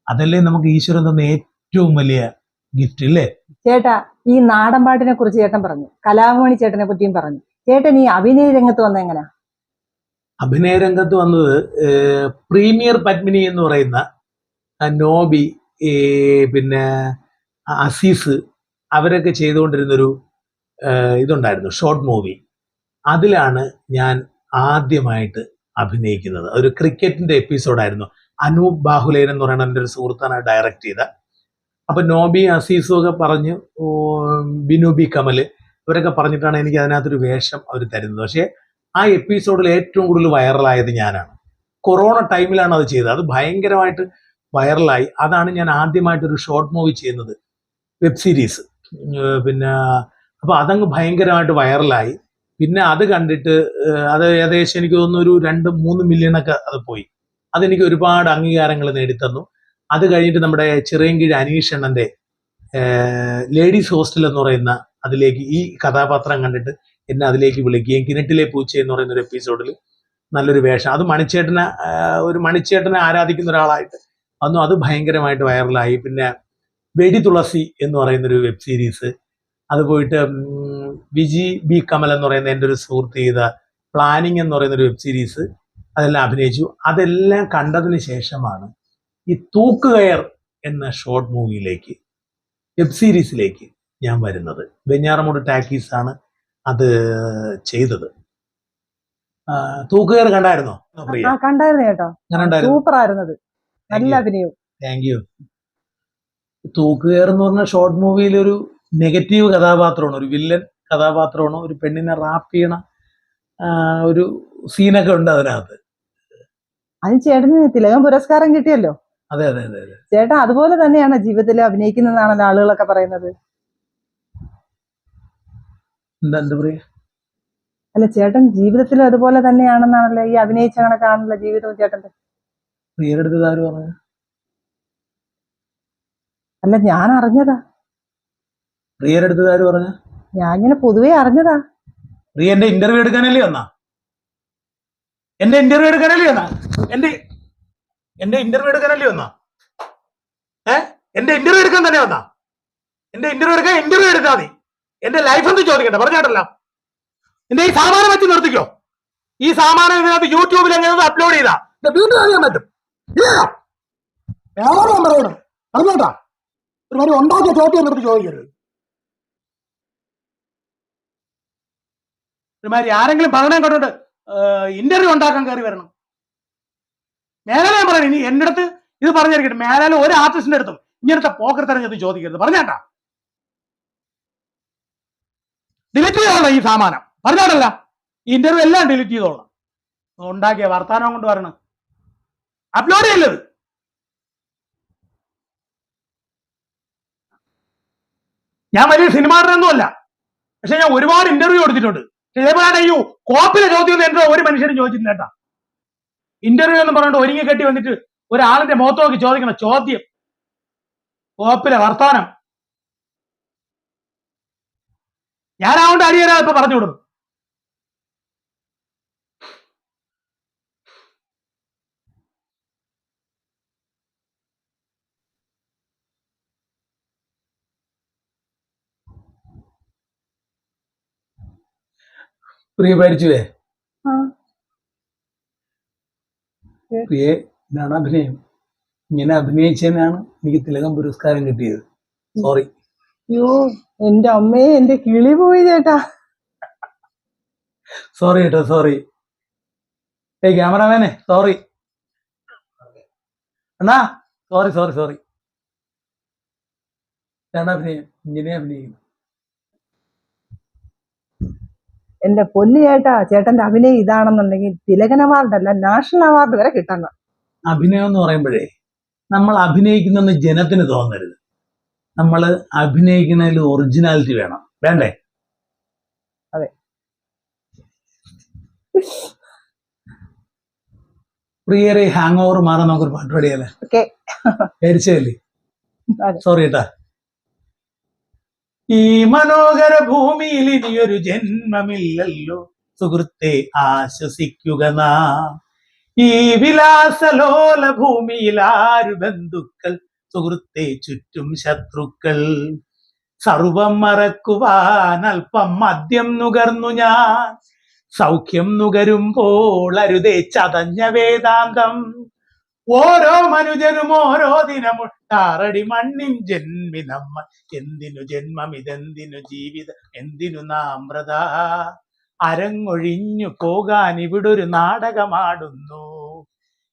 അതല്ലേ നമുക്ക് ഈശ്വരൻ തന്ന ഏറ്റവും വലിയ ഗിഫ്റ്റ് ഇല്ലേ? ചേട്ടാ, ഈ നാടൻ പാട്ടിനെ കുറിച്ച് ചേട്ടൻ പറഞ്ഞു, കലാമണി ചേട്ടനെ പറ്റിയും പറഞ്ഞു. ചേട്ടൻ ഈ അഭിനയ രംഗത്ത് വന്ന എങ്ങനെ? അഭിനയ രംഗത്ത് വന്നത് പ്രീമിയർ പത്മിനി എന്ന് പറയുന്ന നോബി, പിന്നെ അസീസ്, അവരൊക്കെ ചെയ്തുകൊണ്ടിരുന്നൊരു ഇതുണ്ടായിരുന്നു, ഷോർട്ട് മൂവി. അതിലാണ് ഞാൻ ആദ്യമായിട്ട് അഭിനയിക്കുന്നത്. ഒരു ക്രിക്കറ്റിന്റെ എപ്പിസോഡായിരുന്നു. അനൂപ് ബാഹുലേൻ എന്ന് പറയുന്ന എൻ്റെ ഒരു സുഹൃത്താണ് ഡയറക്റ്റ് ചെയ്ത. അപ്പൊ നോബി, അസീസും ഒക്കെ പറഞ്ഞു, ബിനു ബി കമൽ, ഇവരൊക്കെ പറഞ്ഞിട്ടാണ് എനിക്ക് അതിനകത്തൊരു വേഷം അവർ തരുന്നത്. പക്ഷേ ആ എപ്പിസോഡിൽ ഏറ്റവും കൂടുതൽ വൈറലായത് ഞാനാണ്. കൊറോണ ടൈമിലാണ് അത് ചെയ്തത്. അത് ഭയങ്കരമായിട്ട് വൈറലായി. അതാണ് ഞാൻ ആദ്യമായിട്ടൊരു ഷോർട്ട് മൂവി ചെയ്യുന്നത്, വെബ് സീരീസ്. പിന്നെ അപ്പൊ അതങ്ങ് ഭയങ്കരമായിട്ട് വൈറലായി. പിന്നെ അത് കണ്ടിട്ട് അത് ഏകദേശം എനിക്ക് തോന്നുന്നു ഒരു 2-3 മില്യണൊക്കെ അത് പോയി. അതെനിക്ക് ഒരുപാട് അംഗീകാരങ്ങൾ നേടിത്തന്നു. അത് കഴിഞ്ഞിട്ട് നമ്മുടെ ചിറയൻകീഴ് അനീഷ് അണ്ണന്റെ ലേഡീസ് ഹോസ്റ്റൽ എന്ന് പറയുന്ന അതിലേക്ക് ഈ കഥാപാത്രം കണ്ടിട്ട് എന്നെ അതിലേക്ക് വിളിക്കുകയും കിണറ്റിലെ പൂച്ച എന്ന് പറയുന്ന ഒരു എപ്പിസോഡിൽ നല്ലൊരു വേഷം, അത് മണിച്ചേട്ടനെ ആരാധിക്കുന്ന ഒരാളായിട്ട് വന്നു. അത് ഭയങ്കരമായിട്ട് വൈറലായി. പിന്നെ വെടി തുളസി എന്ന് പറയുന്നൊരു വെബ് സീരീസ്, അത് പോയിട്ട് വിജി ബി കമൽ എന്ന് പറയുന്ന എൻ്റെ ഒരു സുഹൃത്ത് ചെയ്ത പ്ലാനിങ് എന്ന് പറയുന്നൊരു വെബ് സീരീസ്, അതെല്ലാം അഭിനയിച്ചു. അതെല്ലാം കണ്ടതിന് ശേഷമാണ് ഈ തൂക്കുകയർ എന്ന ഷോർട്ട് മൂവിയിലേക്ക്, വെബ് സീരീസിലേക്ക് ഞാൻ വരുന്നത്. വെഞ്ഞാറമൂട് ടാക്കീസ് ആണ് അത് ചെയ്തത്. തൂക്കുകയർ കണ്ടായിരുന്നോ പ്രിയ? കണ്ടായിരുന്നു ചേട്ടാ, ഞാൻ ഉണ്ടായിരുന്നു. സൂപ്പർ ആയിരുന്നത്, നല്ല അഭിനയം. Thank you. തൂക്കുകയർ എന്ന് പറഞ്ഞ ഷോർട്ട് മൂവിയിൽ ഒരു നെഗറ്റീവ് കഥാപാത്രമാണ്, ഒരു വില്ലൻ കഥാപാത്രമാണ്, ഒരു പെണ്ണിനെ റാപ്പ് ചെയ്യണ ഒരു സീനൊക്കെ ഉണ്ട് അതിനകത്ത്. അതിന് ചേട്ടന് തിലകം പുരസ്കാരം കിട്ടിയല്ലോ. അതെ അതെ അതെ അതെ. ചേട്ടാ അതുപോലെ തന്നെയാണ് ജീവിതത്തിൽ അഭിനയിക്കുന്നതാണല്ലോ ആളുകളൊക്കെ പറയുന്നത്. എന്താ പറയാ? അല്ല, ചേട്ടൻ ജീവിതത്തിൽ അതുപോലെ തന്നെയാണെന്നാണല്ലോ, ഈ അഭിനയിച്ച കണക്കാണല്ലോ ജീവിതവും ചേട്ടന്റെ. പ്രിയയുടെ അടുത്ത് ആര് പറഞ്ഞു? അല്ല, ഞാൻ അറിഞ്ഞതാ. പ്രിയയുടെ അടുത്ത് ആര് പറഞ്ഞ? ഞാൻ ഇങ്ങനെ പൊതുവെ അറിഞ്ഞതാ. പ്രിയ എന്റെ ഇന്റർവ്യൂ എടുക്കാനല്ലേ വന്നാ? എന്റെ ഇന്റർവ്യൂ എടുക്കാനല്ലേ വന്നാ? എന്റെ ഇന്റർവ്യൂ എടുക്കാനല്ലേ വന്നാ? എന്റെ ഇന്റർവ്യൂ എടുക്കാൻ തന്നെ വന്നാ? എന്റെ ഇന്റർവ്യൂ എടുത്താൽ മതി. എന്റെ ലൈഫ് എന്ത് ചോദിക്കട്ടെ, പറഞ്ഞാട്ടല്ല. എന്റെ ഈ സാമാനം വെച്ച് നിർത്തിക്കോ. ഈ സാമാനം ഇതിനകത്ത് യൂട്യൂബിൽ എങ്ങനെ അപ്ലോഡ് ചെയ്താ വീണ്ടും അറിയാൻ പറ്റും. പറയണം പറഞ്ഞോട്ടാ, ഒരുമാതിരി ഉണ്ടാക്കിയ ചോദ്യം നിർത്തി ചോദിക്കരുത്. ഒരുമാതിരി ആരെങ്കിലും പറയണേ കൊണ്ടോട്ട് ഇന്റർവ്യൂ ഉണ്ടാക്കാൻ കയറി വരണം. മേലാലെ ഞാൻ പറയണേ, ഇനി എന്റെ അടുത്ത് ഇത് പറഞ്ഞിരിക്കട്ടെ, മേലാലെ ഒരു ആർട്ടിസ്റ്റിന്റെ അടുത്തും ഇങ്ങനത്തെ പോക്കർ തെരഞ്ഞെടുത്ത് ചോദിക്കരുത്, പറഞ്ഞാട്ടാ. ഡിലീറ്റ് ചെയ്തോളാം ഈ സാമാനം, പറഞ്ഞാട്ടല്ല. ഈ ഇന്റർവ്യൂ എല്ലാം ഡിലീറ്റ് ചെയ്തോളാം. ഉണ്ടാക്കിയ വർത്താനം കൊണ്ട് വരണം, അപ്ലോഡ് ചെയ്യല്ലത്. ഞാൻ വലിയ സിനിമാടനൊന്നും അല്ല, പക്ഷെ ഞാൻ ഒരുപാട് ഇന്റർവ്യൂ കൊടുത്തിട്ടുണ്ട്. ഇതേപോലെയാണ് ഈ കോപ്പിലെ ചോദ്യം എന്റെ ഒരു മനുഷ്യനും ചോദിച്ചിട്ടില്ല കേട്ടാ. ഇന്റർവ്യൂ എന്ന് പറഞ്ഞിട്ട് ഒരുങ്ങി കെട്ടി വന്നിട്ട് ഒരാളിന്റെ മുഖത്ത് നോക്കി ചോദിക്കണ ചോദ്യം, കോപ്പിലെ വർത്താനം. ഞാനാവുകൊണ്ട് അടിയരാ ഇപ്പൊ പറഞ്ഞു വിടും. പ്രിയ പരിചയേ? പ്രിയെ, ഇതാണ് അഭിനയം. ഇങ്ങനെ അഭിനയിച്ചതിനാണ് എനിക്ക് തിലകം പുരസ്കാരം കിട്ടിയത്. സോറി. അയ്യോ എന്റെ അമ്മയെ, എന്റെ കിളി പോയി ചേട്ടാ. സോറി കേട്ടോ, സോറി. ക്യാമറാമാനെ സോറി അണ്ണാ, സോറി സോറി സോറി. ഇതാണ് അഭിനയം, ഇങ്ങനെ അഭിനയിക്കുന്നു. എന്റെ പൊന്നു ചേട്ടാ, ചേട്ടന്റെ അഭിനയം ഇതാണെന്നുണ്ടെങ്കിൽ തിലകൻ അവാർഡല്ല, നാഷണൽ അവാർഡ് വരെ കിട്ടണം. അഭിനയം എന്ന് പറയുമ്പോഴേ നമ്മൾ അഭിനയിക്കുന്നെന്ന് ജനത്തിന് തോന്നരുത്. നമ്മൾ അഭിനയിക്കുന്നതിൽ ഒറിജിനാലിറ്റി വേണം, വേണ്ടേ? അതെ. പ്രിയരെ ഹാങ് ഓവർ മാറാൻ നമുക്കൊരു പാട്ട് പാടിയാലേ? ധരിച്ചല്ലേ? സോറി കേട്ടാ. ഈ മനോഹര ഭൂമിയിൽ ഇനിയൊരു ജന്മമില്ലല്ലോ സുഹൃത്തെ, ആശ്വസിക്കുക നാം. ഈ വിലാസലോല ഭൂമിയിൽ ആരു ബന്ധുക്കൾ സുഹൃത്തെ, ചുറ്റും ശത്രുക്കൾ. സർവം മറക്കുവാൻ അല്പം മദ്യം നുകർന്നു ഞാൻ, സൗഖ്യം നുകരുമ്പോൾ അരുതേ ചതഞ്ഞ വേദാന്തം. ഓരോ മനുജനും ഓരോ ദിനമും താറടി മണ്ണിൻ ജന്മി നമ്മൾ. എന്തിനു ജന്മം ഇതെന്തിനു ജീവിതം എന്തിനു നാമ്രത. അരങ്ങൊഴിഞ്ഞു പോകാൻ ഇവിടൊരു നാടകമാടുന്നു.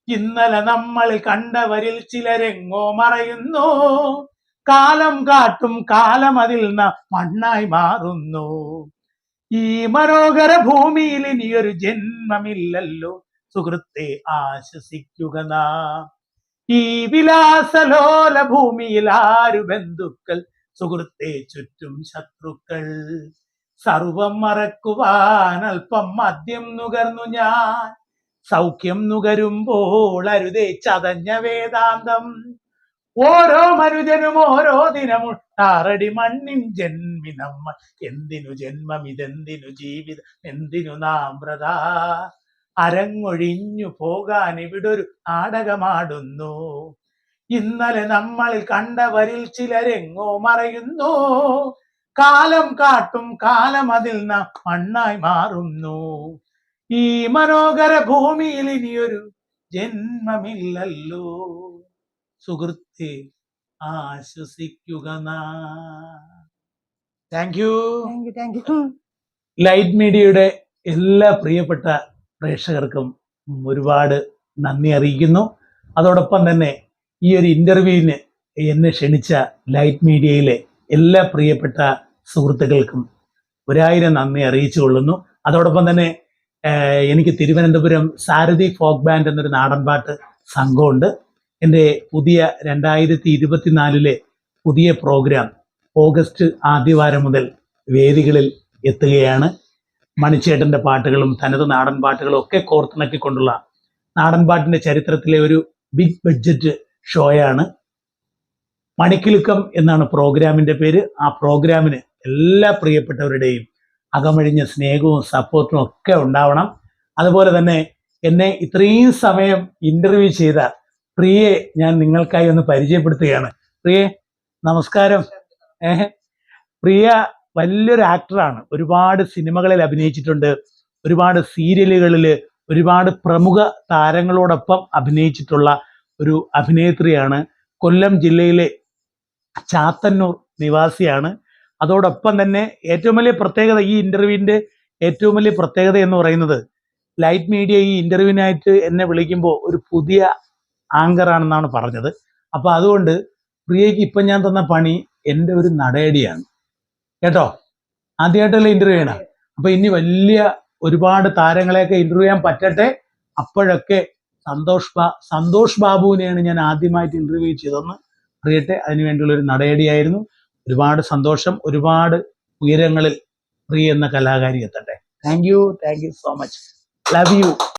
ഇന്നലെ നമ്മൾ കണ്ടവരിൽ ചിലരെങ്ങോ മറയുന്നു. കാലം കാട്ടും കാലം അതിൽ മണ്ണായി മാറുന്നു. ഈ മനോഹര ഭൂമിയിൽ ഇനിയൊരു ജന്മമില്ലല്ലോ സുഹൃത്തെ, ആശ്വസിക്കുക നാം. ഈ വിലാസലോല ഭൂമിയിൽ ആരു ബന്ധുക്കൾ സുഹൃത്തെ, ചുറ്റും ശത്രുക്കൾ. സർവം മറക്കുവാൻ അല്പം മദ്യം നുകർന്നു ഞാൻ, സൗഖ്യം നുകരുമ്പോൾ അരുതേ ചതഞ്ഞ വേദാന്തം. ഓരോ മനുജനും ഓരോ ദിനമും താറടി മണ്ണിൻ ജന്മി നമ്മൾ. എന്തിനു ജന്മം ഇതെന്തിനു ജീവിതം എന്തിനു നാമ്രത. അരങ്ങൊഴിഞ്ഞു പോകാൻ ഇവിടൊരു നാടകമാടുന്നു. ഇന്നലെ നമ്മൾ കണ്ടവരിൽ ചിലരെങ്ങോ മറയുന്നു. കാലം കാട്ടും കാലം അതിൽ നാം മണ്ണായി മാറുന്നു. ഈ മനോഹര ഭൂമിയിൽ ഇനിയൊരു ജന്മമില്ലല്ലോ സുഹൃത്തെ, ആശ്വസിക്കുക നാം. Thank you. Thank you. Light മീഡിയയുടെ എല്ലാ പ്രിയപ്പെട്ട പ്രേക്ഷകർക്കും ഒരുപാട് നന്ദി അറിയിക്കുന്നു. അതോടൊപ്പം തന്നെ ഈ ഒരു ഇൻ്റർവ്യൂവിന് എന്നെ ക്ഷണിച്ച ലൈറ്റ് മീഡിയയിലെ എല്ലാ പ്രിയപ്പെട്ട സുഹൃത്തുക്കൾക്കും 1000 നന്ദി അറിയിച്ചു കൊള്ളുന്നു. അതോടൊപ്പം തന്നെ എനിക്ക് തിരുവനന്തപുരം സാരഥി ഫോക്ക് ബാൻഡ് എന്നൊരു നാടൻപാട്ട് സംഘമുണ്ട്. എൻ്റെ പുതിയ 2024 പുതിയ പ്രോഗ്രാം ഓഗസ്റ്റ് ആദ്യവാരം മുതൽ വേദികളിൽ എത്തുകയാണ്. മണിച്ചേട്ടൻ്റെ പാട്ടുകളും തനത് നാടൻ പാട്ടുകളും ഒക്കെ കോർത്തിണക്കിക്കൊണ്ടുള്ള നാടൻപാട്ടിൻ്റെ ചരിത്രത്തിലെ ഒരു ബിഗ് ബഡ്ജറ്റ് ഷോയാണ്. മണിക്കിലുക്കം എന്നാണ് പ്രോഗ്രാമിൻ്റെ പേര്. ആ പ്രോഗ്രാമിന് എല്ലാ പ്രിയപ്പെട്ടവരുടെയും അകമഴിഞ്ഞ സ്നേഹവും സപ്പോർട്ടും ഒക്കെ ഉണ്ടാവണം. അതുപോലെ തന്നെ എന്നെ ഇത്രയും സമയം ഇൻ്റർവ്യൂ ചെയ്ത പ്രിയെ ഞാൻ നിങ്ങൾക്കായി ഒന്ന് പരിചയപ്പെടുത്തുകയാണ്. പ്രിയെ, നമസ്കാരം. പ്രിയ വലിയൊരു ആക്ടറാണ്. ഒരുപാട് സിനിമകളിൽ അഭിനയിച്ചിട്ടുണ്ട്, ഒരുപാട് സീരിയലുകളിൽ ഒരുപാട് പ്രമുഖ താരങ്ങളോടൊപ്പം അഭിനയിച്ചിട്ടുള്ള ഒരു അഭിനേത്രിയാണ്. കൊല്ലം ജില്ലയിലെ ചാത്തന്നൂർ നിവാസിയാണ്. അതോടൊപ്പം തന്നെ ഏറ്റവും വലിയ പ്രത്യേകത, ഈ ഇൻ്റർവ്യൂവിൻ്റെ ഏറ്റവും വലിയ പ്രത്യേകത എന്ന് പറയുന്നത്, ലൈറ്റ് മീഡിയ ഈ ഇൻ്റർവ്യൂവിനായിട്ട് എന്നെ വിളിക്കുമ്പോൾ ഒരു പുതിയ ആങ്കറാണെന്നാണ് പറഞ്ഞത്. അപ്പോൾ അതുകൊണ്ട് പ്രിയയ്ക്ക് ഇപ്പം ഞാൻ തന്ന പണി എൻ്റെ ഒരു നടയടിയാണ് കേട്ടോ. ആദ്യമായിട്ടല്ലേ ഇൻ്റർവ്യൂ ചെയ്യണം. അപ്പോൾ ഇനി വലിയ ഒരുപാട് താരങ്ങളെയൊക്കെ ഇൻ്റർവ്യൂ ചെയ്യാൻ പറ്റട്ടെ. അപ്പോഴൊക്കെ സന്തോഷ് ബാബുവിനെയാണ് ഞാൻ ആദ്യമായിട്ട് ഇൻ്റർവ്യൂ ചെയ്തതെന്ന് അറിയട്ടെ. അതിനുവേണ്ടിയുള്ളൊരു നടയടിയായിരുന്നു. ഒരുപാട് സന്തോഷം. ഒരുപാട് ഉയരങ്ങളിൽ പ്രിയ എന്ന കലാകാരി എത്തട്ടെ. Thank you so much. Love U.